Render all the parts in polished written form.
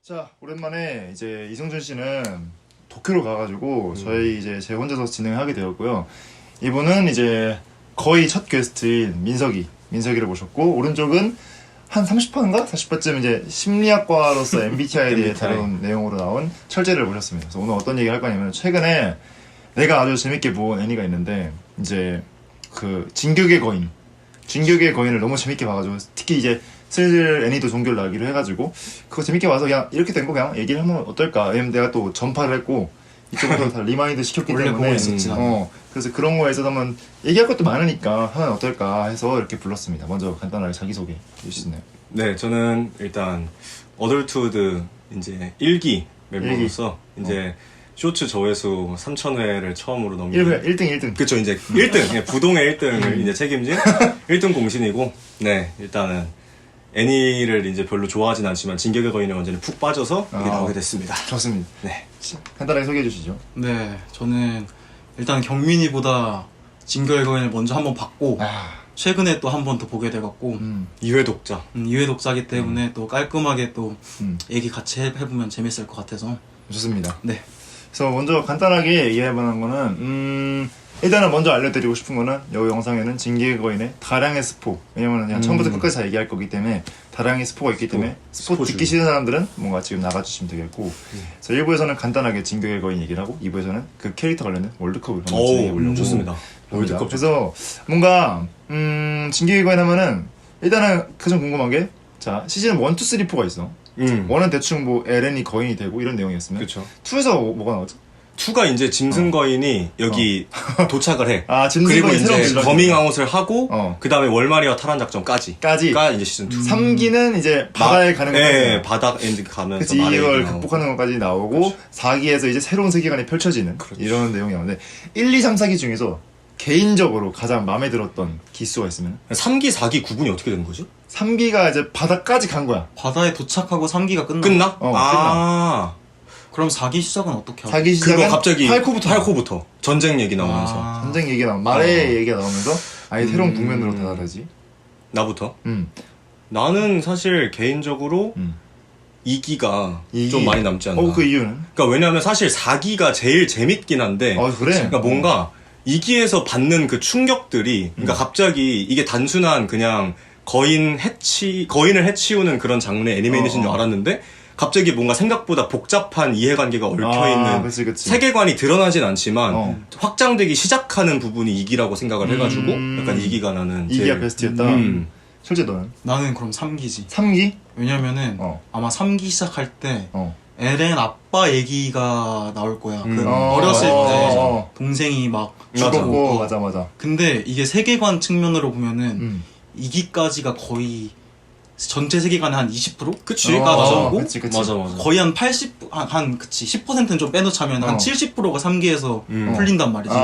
자, 오랜만에 이제 이성준 씨는 도쿄로 가가지고 저희 이제 제 혼자서 진행하게 되었고요. 이분은 이제 거의 첫 게스트인 민석이를 모셨고, 오른쪽은 한 30%인가? 40%쯤 이제 심리학과로서 MBTI에 대해 다룬 내용으로 나온 철재를 모셨습니다. 그래서 오늘 어떤 얘기 할 거냐면, 최근에 내가 아주 재밌게 본 애니가 있는데, 이제 그 진격의 거인을 너무 재밌게 봐가지고, 특히 이제 슬슬 애니도 종결 나기로 해가지고 그거 재밌게 봐서 그냥 이렇게 된 거 그냥 얘기를 하면 어떨까. 왜냐면 내가 또 전파를 했고 이쪽으로 다 리마인드 시켰기 원래 때문에 보고 있었지, 나는. 그래서 그런 거에 있어서 한번 얘기할 것도 많으니까 하면 어떨까 해서 이렇게 불렀습니다. 먼저 간단하게 자기소개 해주실 수 있나요? 네, 저는 일단 어덜트우드 이제 1기 멤버로서 이제 쇼츠 조회수 3,000회를 처음으로 넘긴 1등. 그쵸, 이제 1등, 예, 부동의 1등을 이제 책임진 1등 공신이고, 네, 일단은 애니를 이제 별로 좋아하진 않지만 진격의 거인에 완전히 푹 빠져서 여기 나오게 됐습니다. 좋습니다. 네. 간단하게 소개해 주시죠. 네, 저는 일단 경민이보다 진격의 거인을 먼저 한번 봤고 최근에 또 한 번 더 보게 돼갖고 2회 독자. 2회 독자기 때문에 또 깔끔하게 또 얘기 같이 해보면 재밌을 것 같아서 좋습니다. 네. 그래서 먼저 간단하게 얘기해보는 거는 일단은 먼저 알려드리고 싶은 거는 이 영상에는 진격의 거인의 다량의 스포, 왜냐면 그냥 처음부터 끝까지 다 얘기할 거기 때문에 다량의 스포가 있기 때문에 스포 듣기 싫은 사람들은 뭔가 지금 나가주시면 되겠고, 그래서 1부에서는 간단하게 진격의 거인 얘기를 하고 2부에서는 그 캐릭터 관련된 월드컵을 한번 진행해보려고 좋습니다. 월드컵. 그래서 뭔가 진격의 거인 하면은 일단은 가장 궁금한 게, 자, 시즌 1, 2, 3, 4가 있어. 1은 대충 뭐 에렌이 거인이 되고 이런 내용이었으면, 그쵸. 2에서 뭐가 나왔지? 2가 이제 짐승 거인이 여기 도착을 해. 짐승 그리고 거인 새로운 이제 빌런이 거밍아웃을 하고, 어. 그 다음에 월마리아 탈환 작전까지가 이제 시즌 2. 3기는 이제 바다에 가는 것까지. 네, 바닥 엔드 가면서. 그치, 이걸 극복하는 것까지 나오고, 그렇죠. 4기에서 이제 새로운 세계관이 펼쳐지는 이런 내용이 나오는데, 1, 2, 3, 4기 중에서 개인적으로 가장 마음에 들었던 기수가 있으면? 3기, 4기 구분이 어떻게 되는 거지? 3기가 이제 바다까지 간 거야. 바다에 도착하고 3기가 끝나. 끝나? 끝나. 그럼 4기 시작은 어떻게 하죠? 4기 시작은 그거 갑자기 8코부터 전쟁 얘기 나오면서. 전쟁 얘기가 나오면 말의 얘기가 나오면서 아예 새로운 국면으로 다다르지. 나부터? 음. 나는 사실 개인적으로 2기가 좀 많이 남지 않나. 그 이유는? 그러니까 왜냐면 사실 4기가 제일 재밌긴 한데, 그래? 그러니까 뭔가 2기에서 받는 그 충격들이, 그러니까 갑자기 이게 단순한 그냥 거인을 해치우는 그런 장르의 애니메이션인 줄 알았는데, 갑자기 뭔가 생각보다 복잡한 이해관계가 얽혀있는 그치. 세계관이 드러나진 않지만 확장되기 시작하는 부분이 2기라고 생각을 해가지고 약간 2기가 나는 2기가 베스트였다. 실제 너는? 나는 그럼 3기지. 3기? 왜냐면은 아마 3기 시작할 때 에렌 아빠 얘기가 나올 거야. 어렸을 때 동생이 막 죽었고, 맞아. 근데 이게 세계관 측면으로 보면은 2기까지가 거의 전체 세계관의 한 20%? 그치. 나오고 그치. 맞아. 거의 한 80, 그치. 10%는 좀 빼놓자면 한 70%가 3기에서 풀린단 말이지.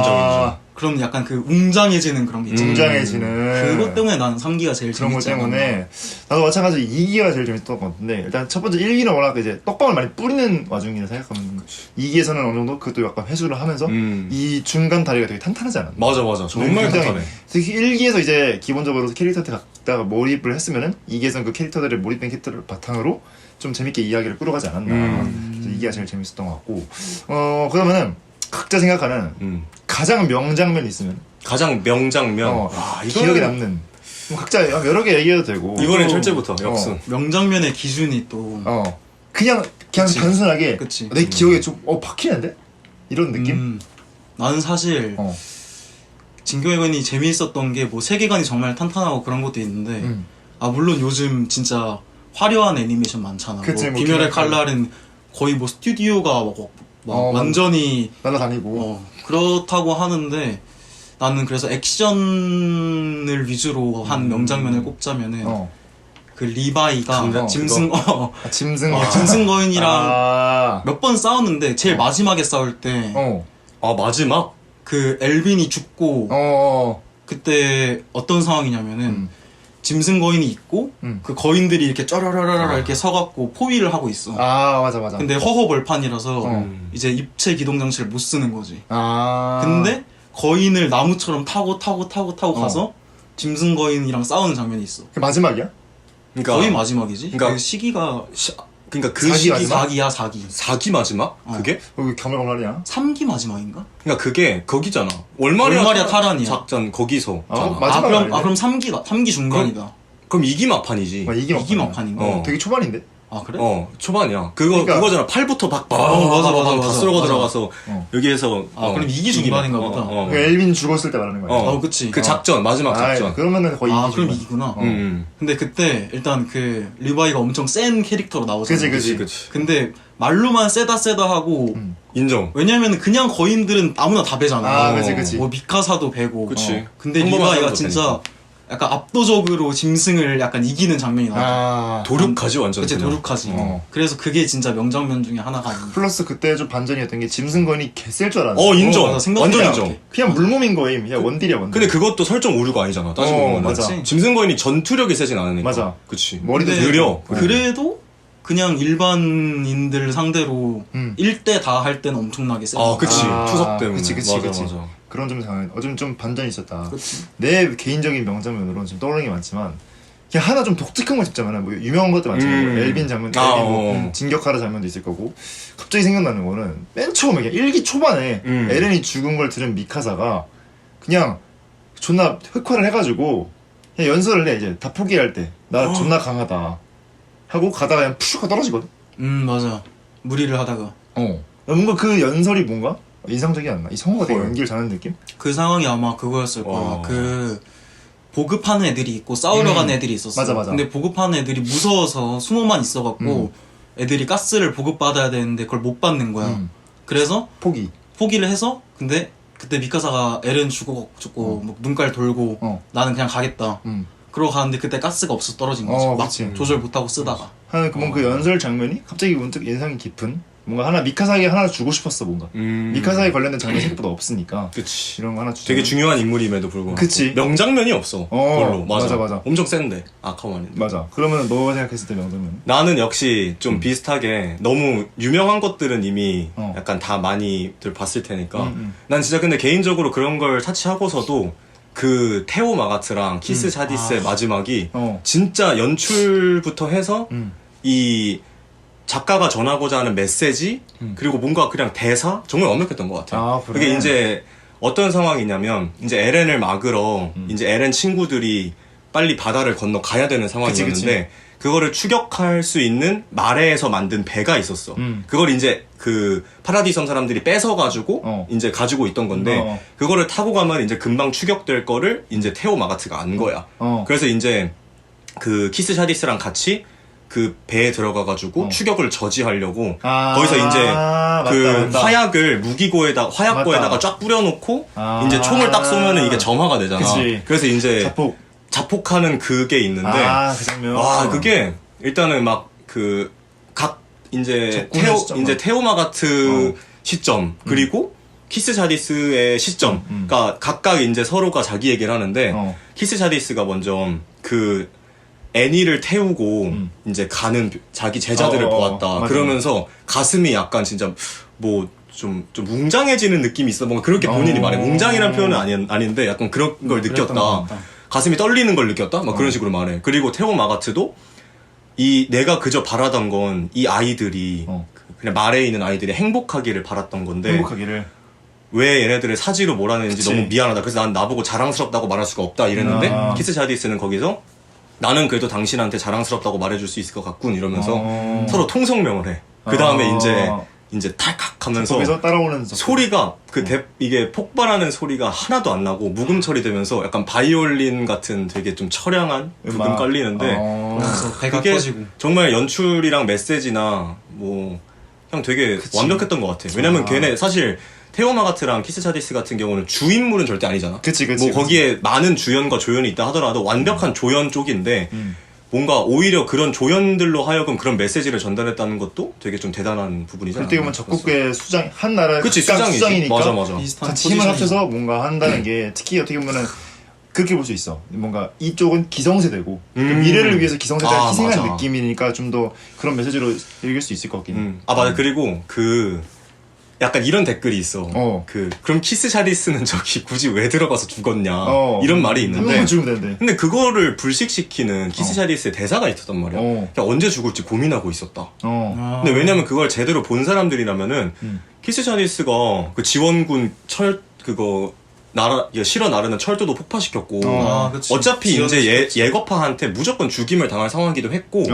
그럼 약간 그 웅장해지는 그런 게 있잖아. 웅장해지는. 그것 때문에 나는 3기가 제일 그런 것 재밌지 않았나. 때문에 나도 마찬가지로 2기가 제일 재밌었던 것 같은데, 일단 첫 번째 1기는 워낙 이제 떡밥을 많이 뿌리는 와중이라 생각하면 2기에서는 어느 정도 그것도 약간 회수를 하면서 이 중간 다리가 되게 탄탄하지 않았나? 맞아. 정말 탄탄해. 특히 1기에서 이제 기본적으로 캐릭터한테 각다가 몰입을 했으면은 2기에서는 그 캐릭터들의 몰입된 캐릭터를 바탕으로 좀 재밌게 이야기를 끌어가지 않았나. 그래서 2기가 제일 재밌었던 것 같고, 그러면은 각자 생각하는 가장 명장면 있으면, 가장 명장면. 기억에 남는, 각자 여러 개 얘기해도 되고. 이번엔 철제부터 역순. 명장면의 기준이 또 그냥 단순하게 그치. 내 기억에 좀 박히는데? 이런 느낌? 나는 사실 진격의 거인이 재미있었던 게 뭐 세계관이 정말 탄탄하고 그런 것도 있는데 물론 요즘 진짜 화려한 애니메이션 많잖아. 그치, 뭐 뭐 귀멸의 귀멸의 칼날은 거의 뭐 스튜디오가 완전히 날아다니고. 그렇다고 하는데, 나는 그래서 액션을 위주로 한 명장면을 꼽자면은 그 리바이가 짐승 짐승 거인이랑 몇 번 싸웠는데 제일 마지막에 싸울 때 마지막? 그 엘빈이 죽고 그때 어떤 상황이냐면은 짐승 거인이 있고 그 거인들이 이렇게 쩌라라라라 이렇게 서갖고 포위를 하고 있어. 맞아. 근데 허허벌판이라서 이제 입체 기동 장치를 못 쓰는 거지. 근데 거인을 나무처럼 타고 가서 짐승 거인이랑 싸우는 장면이 있어. 그 마지막이야? 거의 마지막이지. 그러니까 그 시기가 그러니까 그 4기 시기 마지막? 4기야 4기. 4기 마지막? 그게? 왜 가물가물하냐? 3기 마지막인가? 그러니까 그게 거기잖아. 월마리아 월마리아 타란이야. 작전 거기서. 마지막 그럼 3기 중반이다. 그럼 2기 막판이지. 2기 막판인가? 어. 되게 초반인데? 아 그래? 초반이야. 그러니까- 그거잖아. 팔부터 막 맞아, 다 맞아. 쓸어 맞아. 들어가서 그럼 여기에서 2기 중반인가 보다. 그 엘빈 죽었을 때 말하는 거야. 그치. 그 작전 마지막 작전. 그러면은 거의 아 2기 그럼 중반. 2기구나. 음. 근데 그때 일단 그 리바이가 엄청 센 캐릭터로 나오잖아. 그치. 근데 말로만 세다 하고 인정. 왜냐면 그냥 거인들은 아무나 다 배잖아. 아, 그치. 뭐 미카사도 배고. 그치. 근데 평범한 리바이가 사람도 진짜 약간 압도적으로 짐승을 약간 이기는 장면이 나와. 도륙하지 완전. 그치 그냥. 도륙하지. 어. 그래서 그게 진짜 명장면 중에 하나가 아닌가. 플러스 그때 좀 반전이었던 게 짐승건이 개셀 줄 알았는데. 인정. 맞아, 생각보다 완전 약해. 인정. 그냥 물몸인 거임. 그냥 원딜이야, 원딜. 근데 그것도 설정 오류가 아니잖아. 따지고 보면. 맞아. 그치. 짐승거인이 전투력이 세진 않으니까. 맞아. 그치. 머리도 근데 느려. 그래도 그냥 일반인들 상대로 1대 다 할 때는 엄청나게 세. 그치. 투석 때문에. 그치. 맞아. 그런 점 상황. 좀 반전이 있었다. 그치. 내 개인적인 명장면으로는 좀 떠오르는 게 많지만 그냥 하나 좀 독특한 거 집자면 뭐 유명한 것도 많잖아요. 뭐 엘빈 장면, 진격하라 장면도 있을 거고. 갑자기 생각나는 거는 맨 처음에 그냥 1기 초반에 에렌이 죽은 걸 들은 미카사가 그냥 존나 흑화를 해가지고 그냥 연설을 해. 이제 다 포기할 때 나 존나 강하다 하고 가다가 그냥 푸슉 하고 떨어지거든. 맞아. 무리를 하다가. 뭔가 그 연설이 뭔가 인상적이 않나? 이 성우가 되게 헐. 연기를 잘하는 느낌? 그 상황이 아마 그거였을 거야. 와. 그 보급하는 애들이 있고 싸우러 가는 애들이 있었어. 맞아. 근데 보급하는 애들이 무서워서 숨어만 있어갖고 애들이 가스를 보급받아야 되는데 그걸 못 받는 거야. 그래서 포기를 해서 근데 그때 미카사가 에렌 죽고 뭐 눈깔 돌고 나는 그냥 가겠다. 그러고 가는데 그때 가스가 없어서 떨어진 거지. 막 그치. 조절 못하고 쓰다가. 그 연설 장면이 갑자기 문득 인상이 깊은 뭔가 하나 미카사에게 하나 주고 싶었어 뭔가 미카사에 관련된 장면이 생각보다 없으니까 그치. 이런 거 하나 주자. 되게 중요한 인물임에도 불구하고. 그치. 명장면이 없어. 별로. 맞아. 엄청 센데. 아카만인데. 맞아. 그러면 너가 생각했을 때 명장면? 나는 역시 좀 비슷하게 너무 유명한 것들은 이미 약간 다 많이들 봤을 테니까 난 진짜 근데 개인적으로 그런 걸 타치하고서도 그 테오 마가트랑 키스 샤디스의 마지막이 진짜 연출부터 해서 이 작가가 전하고자 하는 메시지 그리고 뭔가 그냥 대사 정말 완벽했던 것 같아요. 그래? 그게 이제 어떤 상황이냐면 이제 에렌을 막으러 이제 에렌 친구들이 빨리 바다를 건너 가야 되는 상황이었는데 그거를 추격할 수 있는 마레에서 만든 배가 있었어. 그걸 이제 그 파라디 섬 사람들이 뺏어가지고 이제 가지고 있던 건데 그거를 타고 가면 이제 금방 추격될 거를 이제 테오 마가트가 안 거야. 그래서 이제 그 키스 샤디스랑 같이 그 배에 들어가가지고 추격을 저지하려고 거기서 이제 그 맞다. 화약을 화약고에다가 쫙 뿌려놓고 이제 총을 딱 쏘면은 이게 점화가 되잖아. 그치. 그래서 이제 자폭하는 그게 있는데 그 장면. 와 그게 일단은 막 그 각 이제 테오 마가트 시점 그리고 키스 샤디스의 시점 그러니까 각각 이제 서로가 자기 얘기를 하는데 키스 샤디스가 먼저 그 애니를 태우고 이제 가는 자기 제자들을 보았다. 맞아. 그러면서 가슴이 약간 진짜 뭐 좀 웅장해지는 느낌이 있어. 뭔가 그렇게 본인이 말해. 웅장이라는 표현은 아닌데 약간 그런 걸 느꼈다. 가슴이 떨리는 걸 느꼈다? 막 그런 식으로 말해. 그리고 테오 마가트도 내가 그저 바라던 건 이 아이들이 그냥 말에 있는 아이들이 행복하기를 바랐던 건데 왜 얘네들을 사지로 몰아내는지 너무 미안하다. 그래서 난 나보고 자랑스럽다고 말할 수가 없다 이랬는데 키스 샤디스는 거기서 나는 그래도 당신한테 자랑스럽다고 말해줄 수 있을 것 같군 이러면서 서로 통성명을 해. 그 다음에 이제 탈칵 하면서 거기서 따라오는 소리가 이게 폭발하는 소리가 하나도 안 나고 묵음 처리되면서 약간 바이올린 같은 되게 좀 처량한 부분 깔리는데 그래서 배가 그게 터지고. 정말 연출이랑 메시지나 뭐 그냥 되게 완벽했던 것 같아. 왜냐면 걔네 사실 테오 마가트랑 키스 샤디스 같은 경우는 주인물은 절대 아니잖아. 뭐 거기에 많은 주연과 조연이 있다 하더라도 완벽한 조연 쪽인데 뭔가 오히려 그런 조연들로 하여금 그런 메시지를 전달했다는 것도 되게 좀 대단한 부분이잖아. 어떻게 보면 적국의 한 나라의 수장이니까 맞아. 비슷한 힘을 합쳐서 뭔가 한다는 게 특히 어떻게 보면은 그렇게 볼 수 있어. 뭔가 이쪽은 기성세대고 미래를 위해서 기성세대가 희생한 느낌이니까 좀 더 그런 메시지로 읽을 수 있을 것 같긴 해. 맞아. 그리고 약간 이런 댓글이 있어. 그럼 키스 샤리스는 저기 굳이 왜 들어가서 죽었냐. 이런 말이 한 있는데. 명만 죽으면 되는데. 근데 그거를 불식시키는 키스 샤리스의 대사가 있었단 말이야. 그냥 언제 죽을지 고민하고 있었다. 근데 왜냐면 그걸 제대로 본 사람들이라면은 키스 샤리스가 그 지원군 그거 실어 나르는 철도도 폭파시켰고 어차피 이제 예거파한테 무조건 죽임을 당할 상황이기도 했고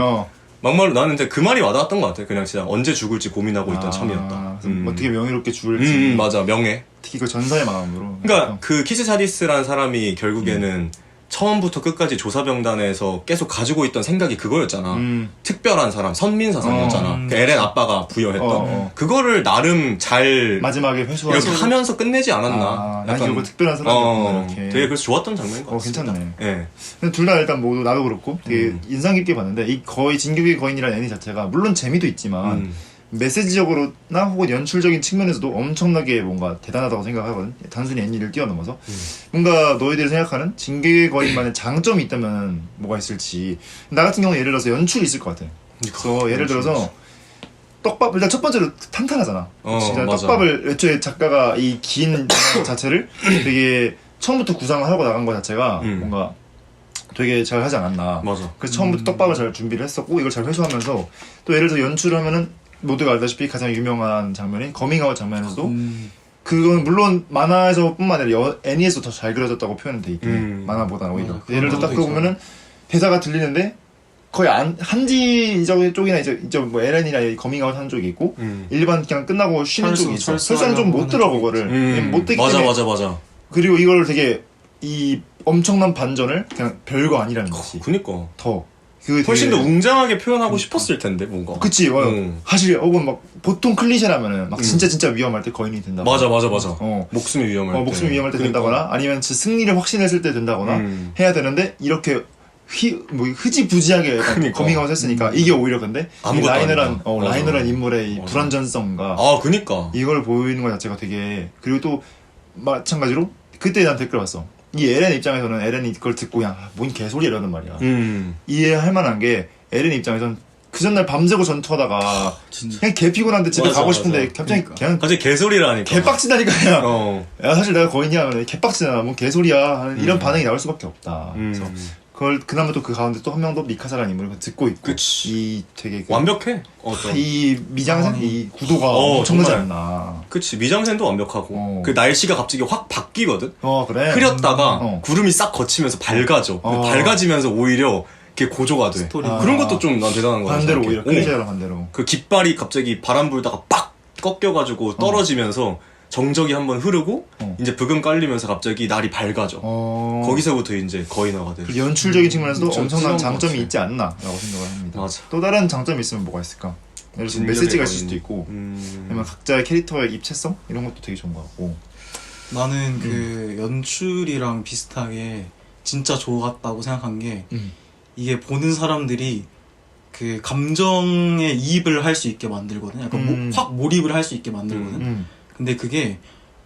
막말로 나는 이제 그 말이 와닿았던 것 같아. 그냥 진짜 언제 죽을지 고민하고 있던 참이었다. 어떻게 명예롭게 죽을지. 맞아, 명예. 특히 그 전사의 마음으로. 그러니까 그 키스 샤리스라는 사람이 결국에는 처음부터 끝까지 조사병단에서 계속 가지고 있던 생각이 그거였잖아. 특별한 사람, 선민사상이었잖아. 그 에렌 아빠가 부여했던. 그거를 나름 잘 마지막에 회수하고 이렇게 하면서 끝내지 않았나. 난 결국 특별한 사람이었구나 이렇게. 되게 그래서 좋았던 장면인 것 같습니다. 괜찮네. 예. 근데 둘 다 일단 모두 나도 그렇고 되게 인상 깊게 봤는데 이 거의 진격의 거인이라는 애니 자체가 물론 재미도 있지만 메시지적으로나 혹은 연출적인 측면에서도 엄청나게 뭔가 대단하다고 생각하거든. 단순히 애니를 뛰어넘어서 뭔가 너희들이 생각하는 진격의 거인만의 장점이 있다면 뭐가 있을지. 나 같은 경우는 예를 들어서 연출이 있을 것 같아. 그래서 예를 들어서 떡밥 일단 첫 번째로 탄탄하잖아. 진짜 맞아. 떡밥을 애초에 작가가 이 긴 자체를 되게 처음부터 구상을 하고 나간 것 자체가 뭔가 되게 잘 하지 않았나. 맞아. 그래서 처음부터 떡밥을 잘 준비를 했었고 이걸 잘 회수하면서 또 예를 들어 연출을 하면은 모두가 알다시피 가장 유명한 장면인 거밍아웃 장면에서도 그건 물론 만화에서뿐만 아니라 애니에서 더 잘 그려졌다고 표현은 돼 있긴 해. 만화보다는 오히려. 예를 들어 딱 보면은 대사가 들리는데 거의 한지 쪽이나 이제 뭐 에렌이나 거밍아웃 하는 쪽이 있고 일반 그냥 끝나고 쉬는 쪽이 있어. 설사는 좀 못 들어 그거를. 못 듣기 때문에. 맞아. 그리고 이걸 되게 이 엄청난 반전을 그냥 별거 아니라는 거지. 그니까. 되게 훨씬 더 웅장하게 표현하고 싶었을 텐데 뭔가. 그치. 사실 혹은 막 보통 클리셰라면은 막 진짜 위험할 때 거인이 된다. 맞아. 목숨이 위험할 때. 목숨이 위험할 때 된다거나 아니면 승리를 확신했을 때 된다거나 해야 되는데 이렇게 흐지부지하게 거밍아웃 했으니까 이게 오히려 근데 이 라이너란 인물의 이 불완전성과 그니까 이걸 보이는 것 자체가 되게. 그리고 또 마찬가지로 그때 난 댓글 봤어. 이 에렌 입장에서는 에렌이 그걸 듣고 그냥 뭔 개소리 이러는 말이야. 이해할 만한 게 에렌 입장에서는 그 전날 밤새고 전투하다가 그냥 개 피곤한데 집에 가고 싶은데 갑자기 그냥 개소리라니까. 개빡치다니까 그냥. 야 사실 내가 거인이야 하면 개빡치잖아. 뭔 개소리야. 이런 반응이 나올 수밖에 없다. 그래서 그걸 그나마 또 그 가운데 또 한 명 더 미카사라는 인물을 듣고 있고. 그치. 이 되게 완벽해. 이 미장센 이 구도가 엄청나지 않나. 그치. 미장센도 완벽하고 그 날씨가 갑자기 확 바뀌거든. 그래. 흐렸다가 구름이 싹 거치면서 밝아져. 밝아지면서 오히려 이렇게 고조가 돼. 그런 것도 좀 난 대단한 거 같아. 반대로 오히려 클리셰랑 반대로. 그 깃발이 갑자기 바람 불다가 빡 꺾여가지고 떨어지면서 정적이 한번 흐르고 이제 브금 깔리면서 갑자기 날이 밝아져. 거기서부터 이제 거인화가 돼. 연출적인 측면에서도 엄청난 장점이 있지 않나라고 생각을 합니다. 맞아. 또 다른 장점이 있으면 뭐가 있을까? 예를 들어 메시지가 있을 수도 있고 아니면 각자의 캐릭터의 입체성 이런 것도 되게 좋은 것 같고. 나는 그 연출이랑 비슷하게 진짜 좋았다고 생각한 게 이게 보는 사람들이 그 감정에 이입을 할 수 있게 만들거든. 약간 확 몰입을 할 수 있게 만들거든. 근데 그게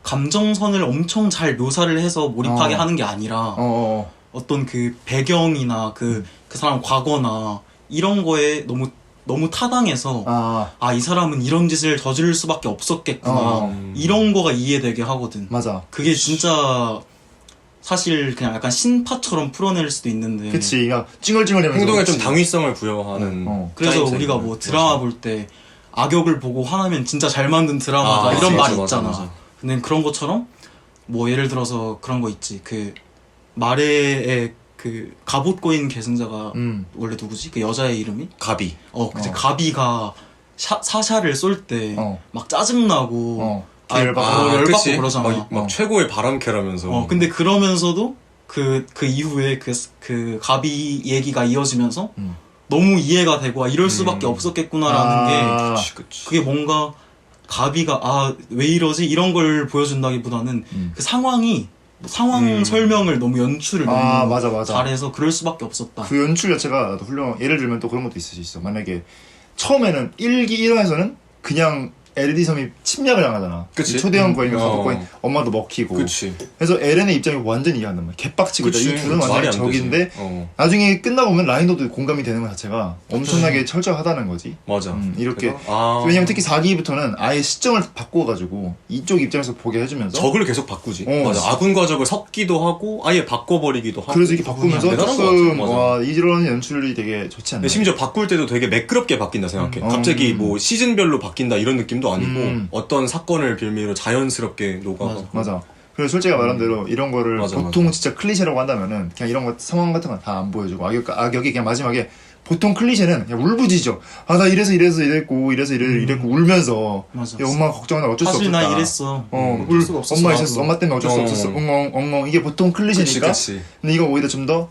감정선을 엄청 잘 묘사를 해서 몰입하게 하는 게 아니라 어떤 그 배경이나 그 사람 과거나 이런 거에 너무 타당해서 이 사람은 이런 짓을 저지를 수밖에 없었겠구나 이런 거가 이해되게 하거든. 맞아. 그게 진짜 사실 그냥 약간 신파처럼 풀어낼 수도 있는데. 그치. 그냥 찡얼찡얼대면서 행동에 좀 당위성을 부여하는. 그래서 우리가 뭐 드라마 볼 때 악역을 보고 화나면 진짜 잘 만든 드라마다 이런 말이 있잖아. 맞아. 근데 그런 것처럼 뭐 예를 들어서 그런 거 있지. 그 마레의 그 갑옷 꼬인 계승자가 원래 누구지? 그 여자의 이름이? 가비. 그치. 가비가 사샤를 쏠 때 막 짜증나고 열받고 그러잖아. 막 최고의 바람캐라면서. 근데 그러면서도 그 이후에 그 가비 얘기가 이어지면서 너무 이해가 되고 이럴 수밖에 없었겠구나라는 게 그게 뭔가 가비가 왜 이러지 이런 걸 보여준다기보다는 그 상황 설명을 너무 연출을 너무 맞아. 잘해서 그럴 수밖에 없었다. 그 연출 자체가 나도 훌륭한. 예를 들면 또 그런 것도 있을 수 있어. 만약에 처음에는 1기 1화에서는 그냥 LED 섬이 침략을 당하잖아. 그치. 이 초대형 거인, 어. 가족 거인, 엄마도 먹히고. 그치. 그래서 에렌의 입장이 완전히 이해한단 말이야. 개빡치고 있다. 이 그치. 둘은 말이 완전히 안 적인데 되지. 나중에 끝나고 보면 라인도도 공감이 되는 것 자체가 엄청나게 철저하다는 거지. 맞아. 이렇게. 아. 왜냐면 특히 4기부터는 아예 시점을 바꿔가지고 이쪽 입장에서 보게 해주면서 적을 계속 바꾸지. 어. 맞아. 아군과 적을 섞기도 하고 아예 바꿔버리기도 하고. 그래서 이렇게 바꾸면서 대단한 것 조금 같아. 맞아. 와 이런 연출이 되게 좋지 않나. 근데 심지어 바꿀 때도 되게 매끄럽게 바뀐다 생각해. 음. 갑자기 뭐 시즌별로 바뀐다 이런 느낌도 아니고 어떤 사건을 빌미로 자연스럽게 녹아가고. 맞아. 그리고 솔직히 말한 대로 이런 거를 맞아, 보통 맞아. 진짜 클리셰라고 한다면은 그냥 이런 거 상황 같은 거 다 안 보여주고 악역이 그냥 마지막에 보통 클리셰는 그냥 울부짖어. 아 나 이래서 이랬고 이랬고 울면서 맞아. 야, 엄마가 걱정한다 어쩔 수 사실 없었다. 나 이랬어. 울 수가 없었어, 엄마 나도. 있었어. 엄마 때문에 어쩔 수 어. 없었어. 엉엉 이게 보통 클리셰니까. 그치. 근데 이거 오히려 좀 더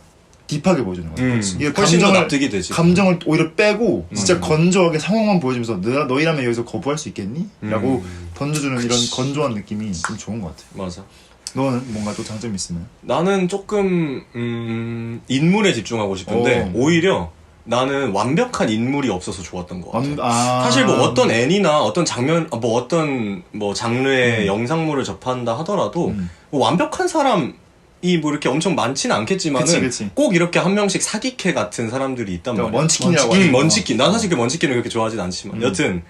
딥하게 보여주는 거야. 이게 훨씬 더 납득이 되지. 감정을 오히려 빼고 진짜 건조하게 상황만 보여주면서 너희라면 여기서 거부할 수 있겠니? 라고 던져주는 이런 건조한 느낌이 좀 좋은 것 같아. 맞아. 너는 뭔가 또 장점이 있으면? 나는 조금 인물에 집중하고 싶은데 어. 오히려 나는 완벽한 인물이 없어서 좋았던 것 같아. 사실 뭐 뭐 어떤 애니나 어떤 장면, 뭐 어떤 뭐 장르의 영상물을 접한다 하더라도 뭐 완벽한 사람이 뭐 이렇게 엄청 많지는 않겠지만은 그치. 꼭 이렇게 한 명씩 사기캐 같은 사람들이 있단 말이야. 먼치킨이라고 하는 거. 먼치킨. 난 사실 그 먼치킨을 그렇게 좋아하진 않지만 여튼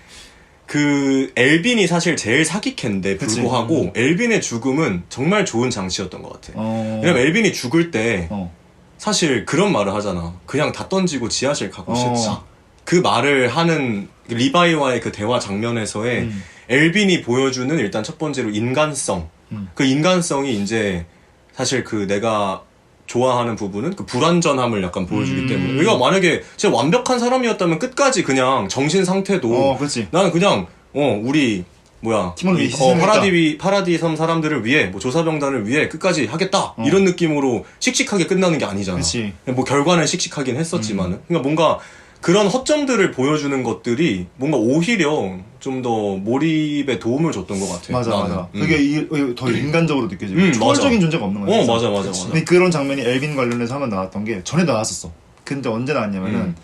그 엘빈이 사실 제일 사기캐인데 그치. 불구하고 엘빈의 죽음은 정말 좋은 장치였던 것 같아. 어. 왜냐면 엘빈이 죽을 때 어. 사실 그런 말을 하잖아. 그냥 다 던지고 지하실 가고 어. 싶다. 그 말을 하는 리바이와의 그 대화 장면에서의 엘빈이 보여주는 일단 첫 번째로 인간성. 그 인간성이 이제 사실 그 내가 좋아하는 부분은 그 불완전함을 약간 보여주기 때문에. 그러니까 만약에 진짜 완벽한 사람이었다면 끝까지 그냥 정신 상태도 그렇지. 나는 그냥 우리 뭐야 팀원을 이, 위해 희생하겠다. 파라디 섬 사람들을 위해 뭐 조사병단을 위해 끝까지 하겠다 이런 느낌으로 씩씩하게 끝나는 게 아니잖아. 그치. 뭐 결과는 씩씩하긴 했었지만은 그러니까 뭔가 그런 허점들을 보여주는 것들이 뭔가 오히려 좀 더 몰입에 도움을 줬던 것 같아. 맞아 나는. 맞아. 그게 더 인간적으로 느껴지고 초월적인 맞아. 존재가 없는 거야. 맞아 맞아. 근데 그런 장면이 엘빈 관련해서 한번 나왔던 게 전에 나왔었어. 근데 언제 나왔냐면은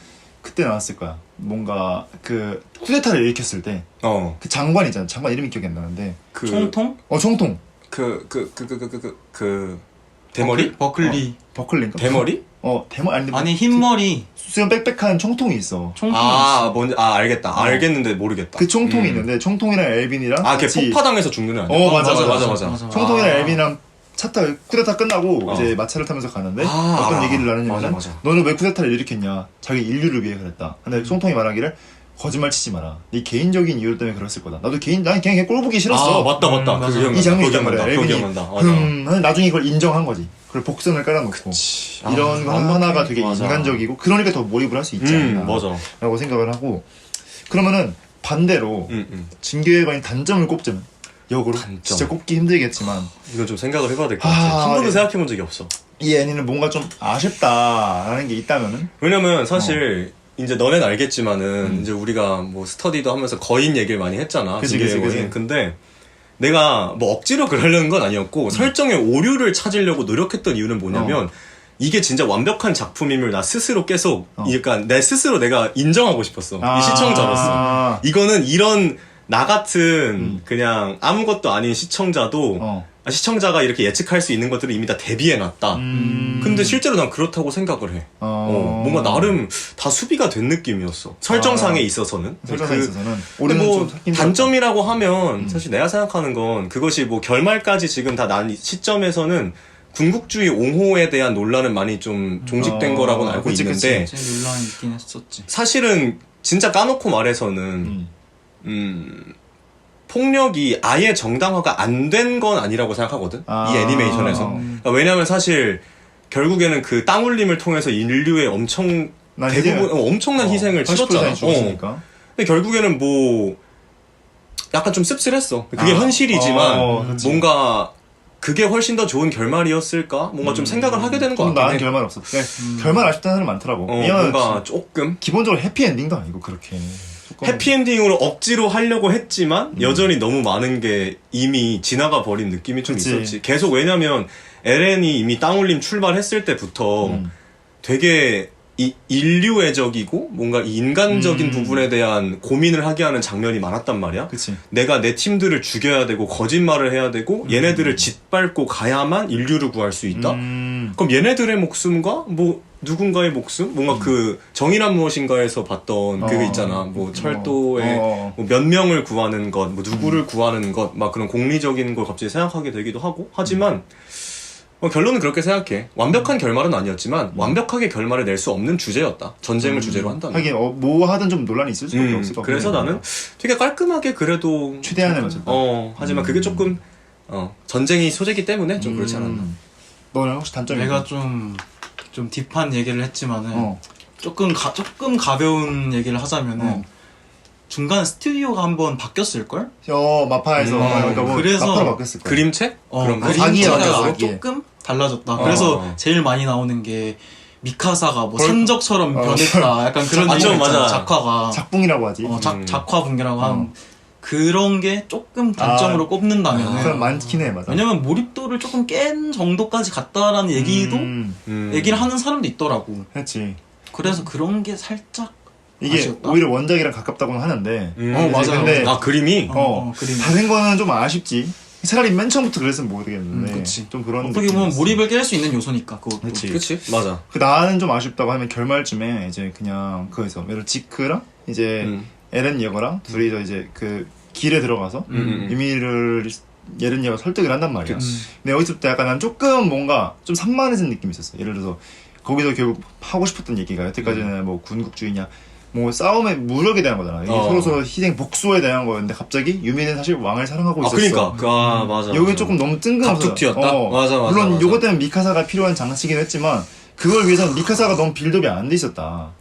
그때 나왔을 거야. 뭔가 그 쿠데타를 일으켰을 때 그 장관 있잖아. 장관 이름이 기억이 안 나는데 그 총통? 총통. 대머리? 버클리. 버클린가? 대머리? 대머리 아니 흰머리. 수염 빽빽한 총통이 있어. 총통. 뭔지 알겠다. 알겠는데 모르겠다. 그 총통이 있는데 총통이랑 엘빈이랑 걔 같이 폭파당해서 죽는 애 아니야? 맞아. 총통이랑 엘빈이랑 차 타고 쿠데타 끝나고 이제 마차를 타면서 가는데 어떤 얘기를 나누냐면 맞아. 너는 왜 쿠데타를 일으켰냐? 자기 인류를 위해 그랬다. 근데 총통이 말하기를 거짓말 치지 마라. 네 개인적인 이유 때문에 그랬을 거다. 난 그냥 꼴 보기 싫었어. 맞다. 맞아. 그 이 장면이 있단 기억난다. 말이야. 엘빈이 기억난다. 맞아. 나중에 이걸 인정한 거지. 그걸 복선을 깔아놓고 이런 거 하나가 되게 맞아. 인간적이고 그러니까 더 몰입을 할 수 있지 않나 맞아. 라고 생각을 하고 그러면은 반대로 진격의 거인 단점을 꼽자면 역으로 단점. 진짜 꼽기 힘들겠지만 이건 좀 생각을 해봐야 될 것 같아. 한 번도 생각해본 적이 없어. 이 애니는 뭔가 좀 아쉽다라는 게 있다면은 왜냐면 사실 이제 너넨 알겠지만은 이제 우리가 뭐 스터디도 하면서 거인 얘기를 많이 했잖아. 그치. 거인. 근데 내가 뭐 억지로 그러려는 건 아니었고 설정의 오류를 찾으려고 노력했던 이유는 뭐냐면 이게 진짜 완벽한 작품임을 나 스스로 계속 그러니까 내 스스로 내가 인정하고 싶었어. 이 시청자로서. 이거는 이런 나 같은 그냥 아무것도 아닌 시청자도 시청자가 이렇게 예측할 수 있는 것들을 이미 다 대비해놨다. 근데 실제로 난 그렇다고 생각을 해. 뭔가 나름 다 수비가 된 느낌이었어. 설정상에 있어서는. 설정상에 있어서는. 근데 뭐 단점이라고 하면 사실 내가 생각하는 건 그것이 뭐 결말까지 지금 다 난 시점에서는 군국주의 옹호에 대한 논란은 많이 좀 종식된 거라고는 알고 있는데 제일 논란이 있긴 했었지. 사실은 진짜 까놓고 말해서는 폭력이 아예 정당화가 안 된 건 아니라고 생각하거든. 이 애니메이션에서. 그러니까 왜냐면 사실 결국에는 그 땅 울림을 통해서 인류의 엄청난 희생을 치렀잖아. 근데 결국에는 뭐 약간 좀 씁쓸했어. 그게 현실이지만 뭔가 그게 훨씬 더 좋은 결말이었을까? 뭔가 좀 생각을 하게 되는 것 같긴 해. 나은 결말 없어. 결말 아쉽다는 사람 많더라고. 뭔가 조금 기본적으로 해피엔딩도 아니고 그렇게. 해피엔딩으로 억지로 하려고 했지만 여전히 너무 많은 게 이미 지나가 버린 느낌이 좀 있었지. 계속 왜냐면 에렌이 이미 땅울림 출발했을 때부터 되게 이 인류애적이고 뭔가 이 인간적인 부분에 대한 고민을 하게 하는 장면이 많았단 말이야. 그치. 내가 내 팀들을 죽여야 되고 거짓말을 해야 되고 얘네들을 짓밟고 가야만 인류를 구할 수 있다. 그럼 얘네들의 목숨과 뭐 누군가의 목숨, 뭔가 그 정의란 무엇인가에서 봤던 그거 있잖아. 뭐 철도에 뭐 몇 명을 구하는 것, 뭐 누구를 구하는 것, 막 그런 공리적인 걸 갑자기 생각하게 되기도 하고. 하지만 결론은 그렇게 생각해. 완벽한 결말은 아니었지만 완벽하게 결말을 낼 수 없는 주제였다. 전쟁을 주제로 한다면. 하긴 뭐 하든 좀 논란이 있을 수밖에 없을 것 같아. 그래서 나는 되게 깔끔하게 그래도 최대한의 맞췄다. 하지만 그게 조금 전쟁이 소재기 때문에 좀 그렇지 않았나. 너는 혹시 단점이 내가 좀 딥한 얘기를 했지만은 어. 조금 가벼운 얘기를 하자면은 중간 스튜디오가 한번 바뀌었을걸? 마파에서 그러니까 뭐 그래서 마파로 바뀌었을 거야. 그림책? 그런 거? 자기의 그림체가 자기의. 조금 달라졌다. 그래서 제일 많이 나오는 게 미카사가 뭐 산적처럼 변했다. 약간 그런 맞아, 얘기 있잖아. 맞아. 작화가 작붕이라고 하지. 작화 붕괴라고 하는 그런 게 조금 단점으로 꼽는다면은 그건 많긴 해, 맞아. 왜냐면 몰입도를 조금 깬 정도까지 갔다라는 얘기도 얘기를 하는 사람도 있더라고. 그렇지. 그래서 그런 게 살짝 이게 아쉬웠다? 오히려 원작이랑 가깝다고는 하는데. 맞아요. 근데 그림이? 그림. 다 된 거는 좀 아쉽지. 차라리 맨 처음부터 그랬으면 모르겠는데. 그치. 좀 그런. 어떻게 보면 느낌이었어. 몰입을 깰 수 있는 요소니까 그것도. 그치? 맞아. 나는 좀 아쉽다고 하면 결말쯤에 이제 그냥 그거에서 예를 들어 지크랑 이제 에렌 예거랑 둘이서 이제 그 길에 들어가서 유미를 에렌 예거 설득을 한단 말이야. 근데 여기서부터 약간 난 조금 뭔가 좀 산만해진 느낌이 있었어. 예를 들어서 거기서 결국 하고 싶었던 얘기가 여태까지는 뭐 군국주의냐 뭐 싸움의 무력에 대한 거잖아. 이게 서로 희생 복수에 대한 거였는데 갑자기 유미는 사실 왕을 사랑하고 있었어. 그러니까. 맞아. 여기 조금 너무 뜬금없어. 갑툭 튀었다? 맞아. 물론 요것 때문에 미카사가 필요한 장치긴 했지만 그걸 위해서는 미카사가 너무 빌드업이 안 돼 있었다.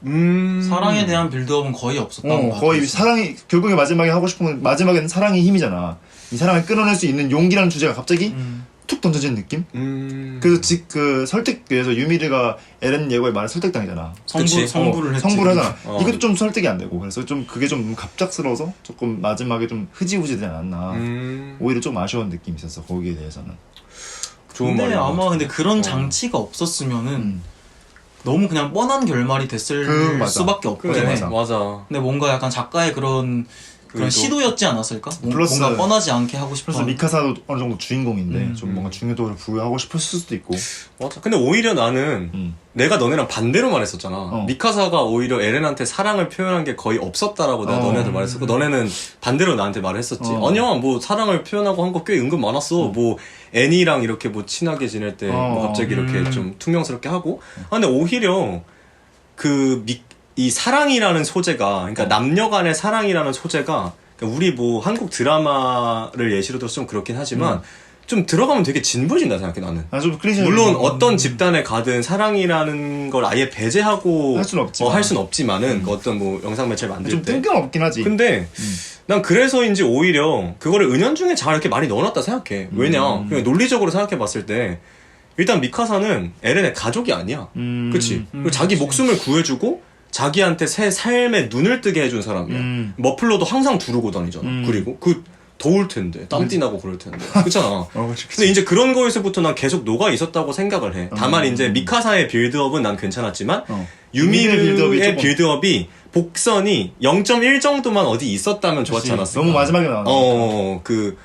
사랑에 대한 빌드업은 거의 없었던 것 같아. 거의 사랑이 결국에 마지막에 하고 싶은 건 마지막에는 사랑이 힘이잖아. 이 사랑을 끊어낼 수 있는 용기라는 주제가 갑자기 툭 던져진 느낌? 그래서 그 설득에서 유미르가 에렌 예고의 말을 설득당이잖아. 성부를 했지. 성부를 하잖아. 이것도 좀 설득이 안 되고 그래서 좀 그게 좀 갑작스러워서 조금 마지막에 좀 흐지부지 되지 않았나. 오히려 좀 아쉬운 느낌이 있었어 거기에 대해서는. 좋은 근데 말이야. 아마 근데 그런 장치가 없었으면은 너무 그냥 뻔한 결말이 됐을 맞아. 수밖에 없긴 해. 맞아. 근데 뭔가 약간 작가의 그런 시도였지 않았을까? 플러스 뭔가 뻔하지 않게 하고 싶어. 그래서 미카사도 어느 정도 주인공인데 좀 뭔가 중요도를 부여하고 싶었을 수도 있고. 맞아. 근데 오히려 나는 내가 너네랑 반대로 말했었잖아. 미카사가 오히려 에렌한테 사랑을 표현한 게 거의 없었다라고 내가 너네한테 말했었고 너네는 반대로 나한테 말을 했었지. 아니야 뭐 사랑을 표현하고 한 거 꽤 은근 많았어. 뭐 애니랑 이렇게 뭐 친하게 지낼 때 뭐 갑자기 이렇게 좀 퉁명스럽게 하고. 근데 오히려 이 사랑이라는 소재가, 그러니까 남녀 간의 사랑이라는 소재가, 그러니까 우리 뭐 한국 드라마를 예시로 들어서 좀 그렇긴 하지만, 좀 들어가면 되게 진부해진다 생각해, 나는. 좀 클리셰. 물론 어떤 집단에 가든 사랑이라는 걸 아예 배제하고 할 순 없지만은, 그 어떤 뭐 영상 매체를 만들 좀 때. 뜬금없긴 하지. 근데, 난 그래서인지 오히려 그거를 은연중에 잘 이렇게 많이 넣어놨다 생각해. 왜냐, 그냥 논리적으로 생각해 봤을 때, 일단 미카사는 에렌의 가족이 아니야. 그치? 그리고 자기 목숨을 구해주고, 자기한테 새 삶에 눈을 뜨게 해준 사람이야. 머플러도 항상 두르고 다니잖아. 그리고 더울 텐데 땀띠 나고 그럴 텐데 그렇잖아. 근데 이제 그런 거에서부터 난 계속 녹아 있었다고 생각을 해. 다만 이제 미카사의 빌드업은 난 괜찮았지만 유미르의 빌드업이 복선이 0.1 정도만 어디 있었다면 좋았지 않았을까. 너무 마지막에 나왔네. 그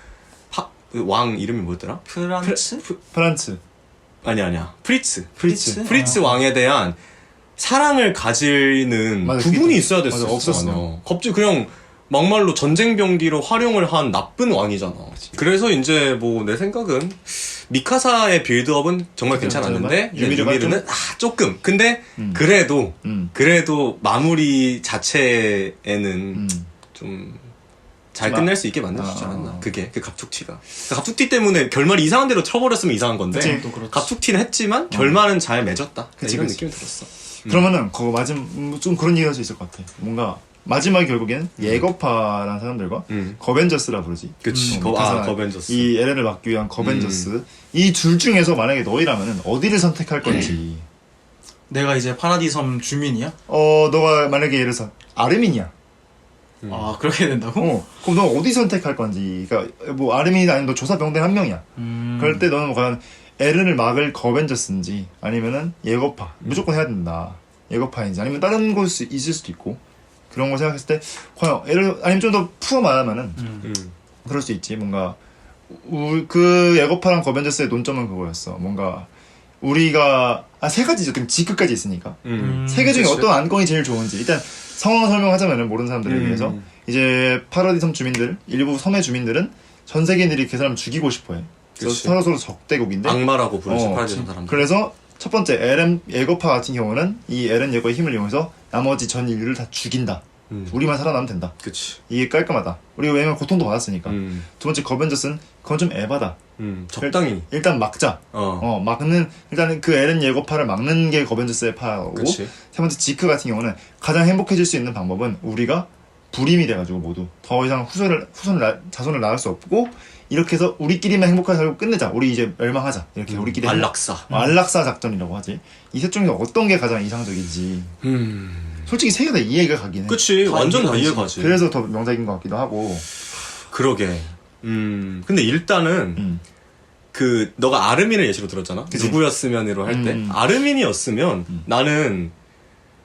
왕 이름이 뭐였더라? 프란츠. 아니야. 프리츠 왕에 대한 사랑을 가지는 부분이 있어야 됐어. 없었어. 갑자기 그냥 막말로 전쟁병기로 활용을 한 나쁜 왕이잖아. 그래서 이제 뭐 내 생각은 미카사의 빌드업은 정말 괜찮았는데 유미르는 조금. 근데 그래도 마무리 자체에는 좀 잘 끝낼 수 있게 만들어주지 않았나. 그게 그 갑툭튀가. 갑툭튀 때문에 결말이 이상한 대로 쳐버렸으면 이상한 건데 갑툭튀는 했지만 결말은 잘 맺었다. 이런 느낌이 들었어. 그러면은 그거 좀 그런 얘기 할 수 있을 것 같아. 뭔가 마지막 결국에는 예거파라는 사람들과 거벤져스라 부르지. 그치. 거벤져스. 이 에렌을 막기 위한 거벤져스. 이 둘 중에서 만약에 너희라면은 어디를 선택할 건지. 내가 이제 파라디 섬 주민이야? 너가 만약에 예를 들어서 아르민이야. 아 그렇게 된다고? 그럼 너 어디 선택할 건지. 그러니까 뭐 아르민이 아니면 너 조사병대 한 명이야. 그럴 때 너는 과연 에른을 막을 거벤져스인지 아니면은 예거파 무조건 해야 된다. 예고파인지 아니면 다른 곳이 있을 수도 있고 그런 걸 생각했을 때 과연 아니면 좀 더 풀어 말하면은 그럴 수 있지. 뭔가 그 예고파랑 거벤져스의 논점은 그거였어. 뭔가 우리가 세 가지죠. 지금 G급까지 있으니까 세 개 중에 그치. 어떤 안건이 제일 좋은지 일단 상황을 설명하자면은 모르는 사람들을 위해서 이제 파라디섬 주민들 일부 섬의 주민들은 전 세계인들이 그 사람 죽이고 싶어해. 그래서 그치. 서로 적대국인데 악마라고 부르지 어, 파라디섬 사람들. 그래서 첫 번째 에렌 예거파 같은 경우는 이 에렌 예거의 힘을 이용해서 나머지 전 인류를 다 죽인다. 우리만 살아남으면 된다. 그치. 이게 깔끔하다. 우리가 왜냐면 고통도 받았으니까. 음. 두 번째 거벤져스는 그건 좀 에바다. 적당히. 일단 막자. 막는 일단은 그 에렌 예거파를 막는 게 거벤져스의 파고. 그치. 세 번째 지크 같은 경우는 가장 행복해질 수 있는 방법은 우리가 불임이 돼가지고 모두 더 이상 자손을 낳을 수 없고 이렇게 해서 우리끼리만 행복하게 살고 끝내자. 우리 이제 멸망하자. 이렇게 우리끼리 안락사. 안락사 작전이라고 하지. 이 셋 중에서 어떤 게 가장 이상적인지. 솔직히 세 개 다 이해가 가긴 해. 그치. 다 완전 다 이해가지. 이해가지. 그래서 더 명작인 것 같기도 하고. 그러게. 근데 일단은 그 너가 아르민을 예시로 들었잖아. 그치. 누구였으면으로 할 때 아르민이었으면 나는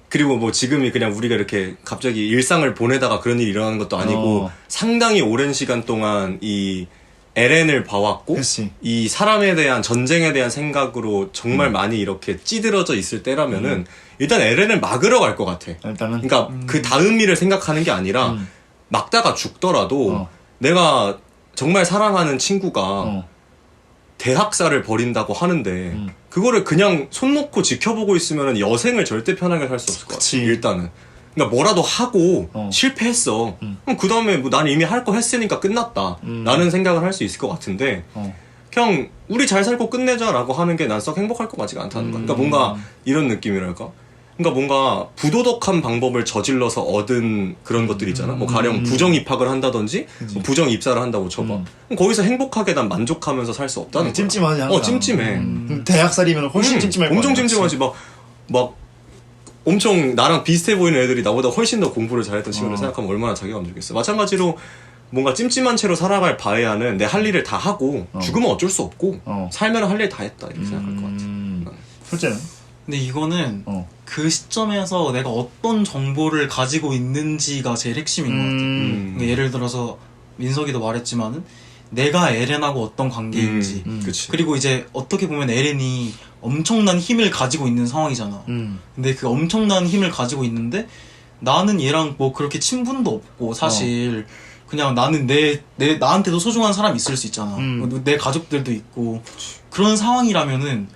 그리고 뭐 지금이 그냥 우리가 이렇게 갑자기 일상을 보내다가 그런 일이 일어나는 것도 아니고 상당히 오랜 시간 동안 이 에렌을 봐왔고 그치. 이 사람에 대한 전쟁에 대한 생각으로 정말 많이 이렇게 찌들어져 있을 때라면은 일단 에렌을 막으러 갈 것 같아. 일단은 그러니까 그 다음 일을 생각하는 게 아니라 막다가 죽더라도 내가 정말 사랑하는 친구가 대학살을 벌인다고 하는데 그거를 그냥 손 놓고 지켜보고 있으면 여생을 절대 편하게 살 수 없을 것 같아. 그치. 일단은. 그러니까 뭐라도 하고 실패했어. 그럼 그 다음에 뭐 난 이미 할 거 했으니까 끝났다. 라는 생각을 할 수 있을 것 같은데 그냥 우리 잘 살고 끝내자라고 하는 게 난 썩 행복할 것 같지가 않다는 거야. 그러니까 뭔가 이런 느낌이랄까? 그러니까 뭔가 부도덕한 방법을 저질러서 얻은 그런 것들 있잖아. 뭐 가령 부정 입학을 한다든지 뭐 부정 입사를 한다고 쳐봐. 그럼 거기서 행복하게 난 만족하면서 살 수 없다는 거야. 찜찜하지 항상. 찜찜해. 대학살이면 훨씬 찜찜할 것 엄청 같아. 찜찜하지. 막 엄청 나랑 비슷해 보이는 애들이 나보다 훨씬 더 공부를 잘했던 친구를 생각하면 얼마나 자괴감 들겠어. 마찬가지로 뭔가 찜찜한 채로 살아갈 바에야는 내 할 일을 다 하고 죽으면 어쩔 수 없고 살면 할 일 다 했다 이렇게 생각할 것 같아. 솔직히 근데 이거는 그 시점에서 내가 어떤 정보를 가지고 있는지가 제일 핵심인 것 같아. 그러니까 예를 들어서 민석이도 말했지만은 내가 에렌하고 어떤 관계인지 그치. 그리고 이제 어떻게 보면 에렌이 엄청난 힘을 가지고 있는 상황이잖아. 근데 그 엄청난 힘을 가지고 있는데 나는 얘랑 뭐 그렇게 친분도 없고 사실 그냥 나는 나한테도 소중한 사람이 있을 수 있잖아. 내 가족들도 있고 그런 상황이라면은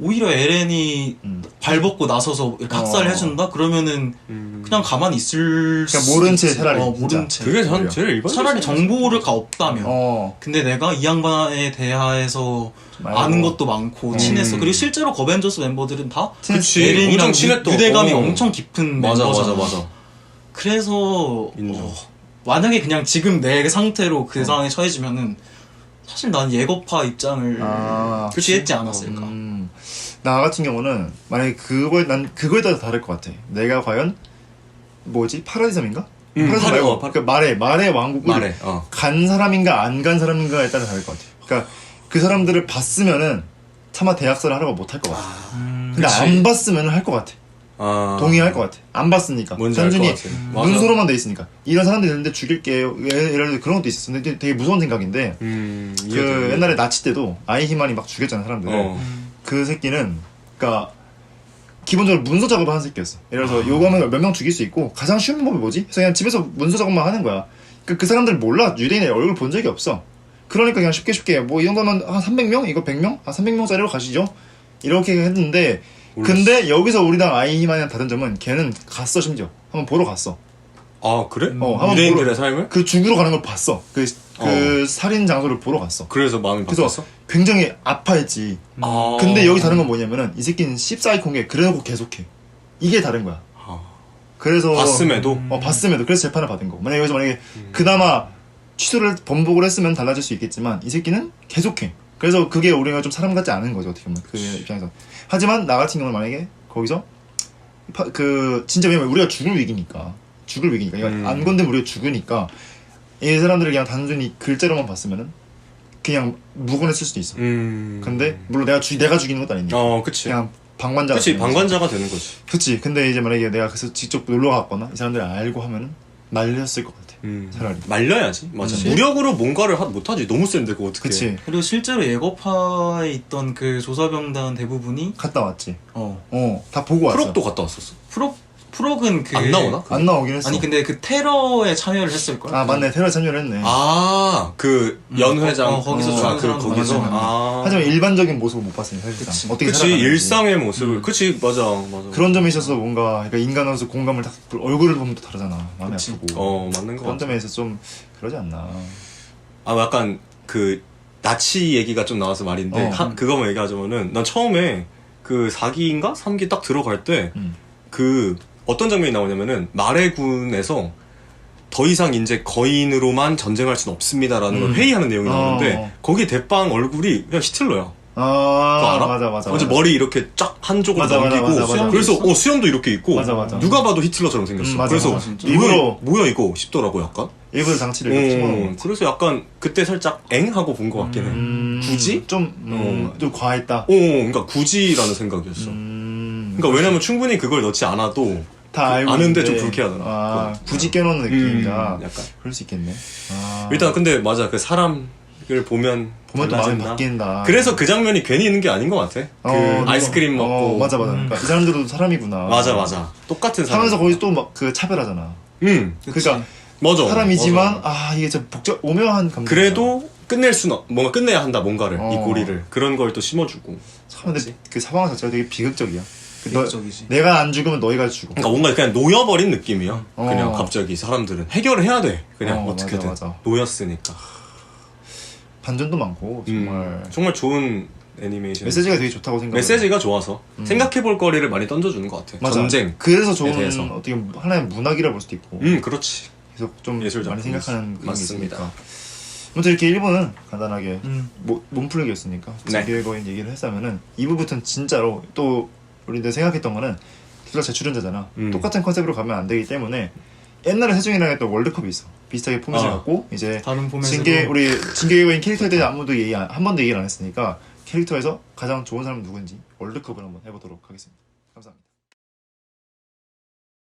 오히려 에렌이 발벗고 나서서 이렇게 학살을 해준다? 그러면은 그냥 가만히 있을 그냥 모른 채 있지. 차라리 모른 진짜. 채. 그게 전 제일 일반적인 차라리 정보가 없다면. 어. 근데 내가 이 양반에 대하여서 알고. 아는 것도 많고 친했어. 그리고 실제로 거벤져스 멤버들은 다 그치. 에렌이랑 엄청 친했던. 유대감이 엄청 깊은 맞아, 멤버잖아. 맞아. 그래서 인정. 만약에 그냥 지금 내 상태로 그 상황에 처해지면은 사실 난 예거파 입장을 취했지 않았을까. 나 같은 경우는 만약에 난 그거에 따라 다를 것 같아. 내가 과연 뭐지 파라디섬인가? 파라디섬 말고 그 말의 왕국을 간 사람인가 안 간 사람인가에 따라 다를 것 같아. 그러니까 그 사람들을 봤으면은 차마 대학살을 하라고 못 할 것 같아. 근데 그치. 안 봤으면은 할 것 같아. 동의할 것 같아. 안 봤으니까. 뭔지 알 단순히 것 같아. 맞아. 문서로만 돼 있으니까. 이런 사람들이 있는데 죽일게요. 예를 들어 그런 것도 있었어. 근데 되게 무서운 생각인데. 그 옛날에 나치 때도 아이히만이 막 죽였잖아 사람들을. 그 새끼는 그러니까 기본적으로 문서 작업을 하는 새끼였어. 예를 들어서 요거 하면 몇 명 죽일 수 있고 가장 쉬운 방법이 뭐지? 그래서 그냥 집에서 문서 작업만 하는 거야. 그 사람들 몰라. 유대인의 얼굴 본 적이 없어. 그러니까 그냥 쉽게 뭐 이 정도면 한 300명? 이거 100명? 300명짜리로 가시죠. 이렇게 했는데 근데 여기서 우리랑 아이히만이랑 다른 점은 걔는 갔어. 심지어 한번 보러 갔어. 아 그래? 한번 유대인들의 삶을? 그 죽으러 가는 걸 봤어. 그 살인 장소를 보러 갔어. 그래서 마음이 그래서 바뀌었어? 굉장히 아파했지. 근데 여기 다른 건 뭐냐면은 이 새끼는 씹사이콘 게 그래놓고 계속해. 이게 다른 거야. 그래서 봤음에도? 봤음에도 그래서 재판을 받은 거. 만약에 그나마 취소를 번복을 했으면 달라질 수 있겠지만 이 새끼는 계속해. 그래서 그게 우리가 좀 사람 같지 않은 거죠 어떻게 보면 그 입장에서. 하지만 나 같은 경우는 만약에 거기서 진짜 왜냐면 우리가 죽을 위기니까 이거 안 건드면 우리가 죽으니까 이 사람들을 그냥 단순히 글자로만 봤으면은 그냥 무건했을 수도 있어. 근데 물론 내가 죽이는 것도 아닌데 그치. 그냥 방관자. 그치, 방관자가 되는 거지. 그치. 근데 이제 만약에 내가 그래서 직접 놀러 갔거나 이 사람들이 알고 하면은 말렸을 것 같아. 차라리. 말려야지. 맞아. 그치? 무력으로 뭔가를 못하지. 너무 센데, 그거 어떻게. 그치. 그리고 실제로 예거파에 있던 그 조사병단 대부분이 갔다 왔지. 어 다 보고 왔어. 프록도 갔다 왔었어. 프록은 그 안 나오나? 안 나오긴 했어. 아니 근데 그 테러에 참여를 했을 걸. 아 맞네. 테러 참여를 했네. 아, 그, 연회장. 거기서 아, 죽은 그, 사람도 거기서. 맞아. 아. 하지만 일반적인 모습을 못 봤으니 사실상. 그치. 어떻게 그치, 살아가는지. 일상의 모습을. 그치, 맞아. 그런 점에 있어서 뭔가 그러니까 인간으로서 공감을 딱 얼굴을 보면 또 다르잖아. 마음이 그치. 아프고. 맞는 거 그런 같아. 점에 있어서 좀 그러지 않나. 아, 약간, 그, 나치 얘기가 좀 나와서 말인데, 그거만 얘기하자면은, 난 처음에, 그 4기인가? 3기 딱 들어갈 때, 그, 어떤 장면이 나오냐면은, 마레군에서, 더 이상 이제 거인으로만 전쟁할 수는 없습니다라는 걸 회의하는 내용이 나오는데, 거기 대빵 얼굴이 그냥 히틀러야. 그거 아 알아? 맞아. 어제 머리 이렇게 쫙 한쪽으로 맞아, 넘기고, 맞아. 그래서, 수염도 이렇게 있고, 맞아. 누가 봐도 히틀러처럼 생겼어. 맞아, 그래서, 맞아, 진짜. 뭐야 이거 싶더라고, 약간. 일부러 장치를 이렇게 심어. 그래서 약간, 그때 살짝 엥? 하고 본 것 같긴 해. 굳이? 좀 과했다. 그러니까 굳이라는 생각이었어. 그러니까 왜냐면 충분히 그걸 넣지 않아도 다 알고 아는데 있는데. 좀 불쾌하더라. 아, 굳이 깨놓는 느낌이다. 약간. 그럴 수 있겠네. 아. 일단 근데 맞아, 그 사람을 보면 또 마음이 달라진다. 바뀐다. 그래서 그 장면이 괜히 있는 게 아닌 것 같아. 그 아이스크림 먹고. 맞아. 그러니까 이 사람들도 사람이구나. 맞아. 똑같은 사람. 하면서 거기서 또 막 그 차별하잖아. 그러니까 맞아. 사람이지만 맞아. 이게 좀 오묘한 감정. 그래도 끝낼 수는 뭔가 끝내야 한다 뭔가를 이 어. 고리를 그런 걸 또 심어주고. 참 근데 그 상황 자체가 되게 비극적이야. 비극적이지. 내가 안 죽으면 너희가 죽어. 그러니까 뭔가 그냥 놓여버린 느낌이야. 어. 그냥 갑자기 사람들은 해결을 해야 돼. 그냥 어떻게든 맞아. 놓였으니까. 반전도 많고 정말 정말 좋은 애니메이션. 메시지가 되게 좋다고 생각해. 메시지가 좋아서 생각해볼 거리를 많이 던져주는 것 같아. 맞아. 전쟁. 그래서 좋은 대해서. 어떻게 하나의 문학이라 볼 수도 있고. 그렇지. 계속 좀 예술 많이 작품이지. 생각하는 그런 게 맞습니다. 있으니까. 아무튼 이렇게 1부는 간단하게 음. 몸풀기였으니까 네. 진격의 거인 얘기를 했다면은 2부부터는 진짜로 또 우리 생각했던 거는 둘 다 재출연자잖아. 똑같은 컨셉으로 가면 안 되기 때문에 옛날에 세종이랑 했던 월드컵이 있어. 비슷하게 포맷을 갖고 이제 다른 포맷으로. 우리 진격의 거인 캐릭터에 대해 아무도 한 번도 얘기를 안 했으니까 캐릭터에서 가장 좋은 사람은 누군지 월드컵을 한번 해보도록 하겠습니다. 감사합니다.